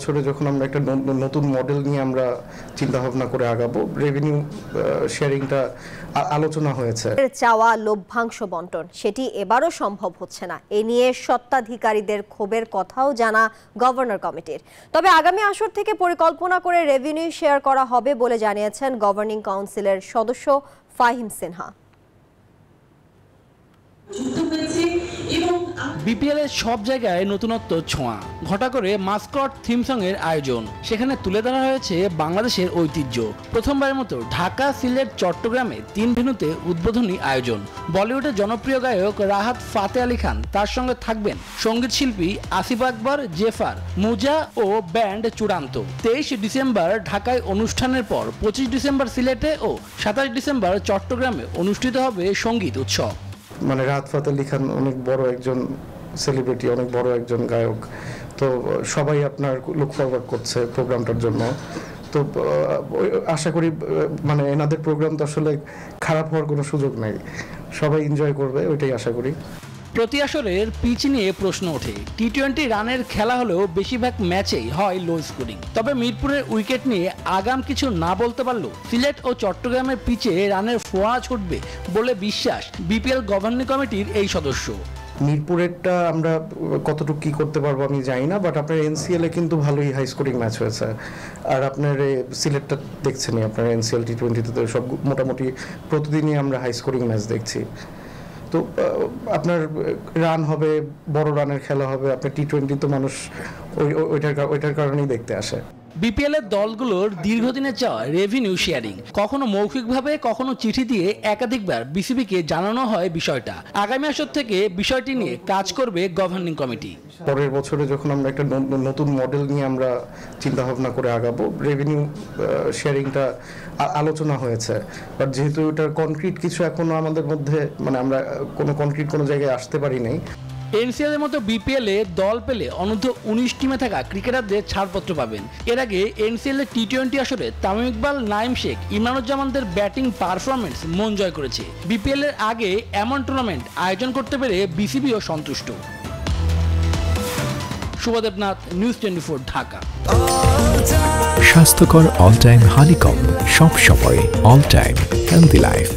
ছোট যখন আমরা একটা নতুন মডেল নিয়ে আমরা চিন্তা ভাবনা করে আগাবো, রেভিনিউ শেয়ারিংটা আলোচনা হয়েছে। চাওয়া লভ্যাংশ বন্টন সেটি এবারও সম্ভব হচ্ছে না। এ নিয়ে স্বত্বাধিকারীদের ক্ষোভের কথাও জানা গভর্নর কমিটির। তবে আগামী আসর থেকে পরিকল্পনা করে রেভিনিউ শেয়ার করা হবে বলে জানিয়েছেন গভর্নিং কাউন্সিলের সদস্য ফাহিম সিনহা। বিপিএল এর সব জায়গায় নতুনত্ব ছোঁয়া ঘটা করে মাস্কট থিম সং এর আয়োজন। সেখানে তুলে ধরা হয়েছে বাংলাদেশের ঐতিহ্য। প্রথমবারের মতো ঢাকা, সিলেট, চট্টগ্রামে 3 ভেন্যুতে উদ্বোধনী আয়োজন। বলিউডের জনপ্রিয় গায়ক রাহাত ফাতে আলী খান, তার সঙ্গে থাকবেন সঙ্গীত শিল্পী আসিফ আকবর, জেফার, মুজা ও ব্যান্ড চূড়ান্ত। 23 ডিসেম্বর ঢাকায় অনুষ্ঠানের পর 25 ডিসেম্বর সিলেটে ও 27 ডিসেম্বর চট্টগ্রামে অনুষ্ঠিত হবে সঙ্গীত উৎসব। মানে রাহাত ফাতে আলী খান অনেক বড় একজন সেলিব্রিটি, অনেক বড় একজন গায়ক, তো সবাই আপনার লুক ফরওয়ার্ড করছে প্রোগ্রামটার জন্য। তো আশা করি মানে এনাদের প্রোগ্রাম তো আসলে খারাপ হওয়ার কোনো সুযোগ নেই, সবাই এনজয় করবে, ওইটাই আশা করি। প্রতি আসরের পিচ নিয়ে প্রশ্ন ওঠে। টি-20 রানের খেলা হলেও বেশিরভাগ ম্যাচেই হয় লো স্কোরিং। তবে মিরপুরের উইকেট নিয়ে আগাম কিছু না বলতে পারলেও সিলেট ও চট্টগ্রামের পিচে রানের ফোঁয়া ছুটবে বলে বিশ্বাস বিপিএল গভর্নিং কমিটির এই সদস্য। মিরপুরেরটা আমরা কতটুকু কি করতে পারবো আমি জানি না, বাট আপনার এনসিএল এ কিন্তু ভালোই হাই স্কোরিং ম্যাচ হয়েছে। আর আপনার সিলেটটা দেখছেনই, আপনার এনসিএল টি-20তে তো সব মোটামুটি প্রতিদিনই আমরা হাই স্কোরিং ম্যাচ দেখছি। তো আপনার রান হবে, বড় রানের খেলা হবে। আপনার টি-20 তো মানুষ ওইটার কারণেই দেখতে আসে। বিপিএল এর দলগুলোর দীর্ঘদিনের চাওয়া রেভিনিউ শেয়ারিং, কখনো মৌখিকভাবে কখনো চিঠি দিয়ে একাধিকবার বিসিবিকে জানানো হয় বিষয়টা। আগামী আসর থেকে বিষয়টি নিয়ে কাজ করবে গভর্নিং কমিটি। পরের বছরে যখন আমরা একটা নতুন মডেল নিয়ে আমরা চিন্তা ভাবনা করে আগাবো, রেভিনিউ শেয়ারিংটা আলোচনা হয়েছে। বাট যেহেতু ওটার কনক্রিট কিছু এখনো আমাদের মধ্যে, মানে আমরা কোনো কনক্রিট কোনো জায়গায় আসতে পারি নাই। এনসিএল এর মতো বিপিএল এ দল পেলে অনূর্ধ্ব 19 টিমে থাকা ক্রিকেটারদের ছাড়পত্র পাবেন। এর আগে এনসিএল এর টি-20 আসরে তামিম ইকবাল, নাইম শেখ, ইমরানুজ্জামানদের ব্যাটিং পারফরমেন্স মন জয় করেছে। বিপিএল এর আগে এমন টুর্নামেন্ট আয়োজন করতে পেরে বিসিবিও সন্তুষ্ট। শুভদেবনাথ, নিউজ 24, ঢাকা। স্বাস্থ্যকর অল টাইম হানিকম, সব সময় অল টাইম হেলদি লাইফ।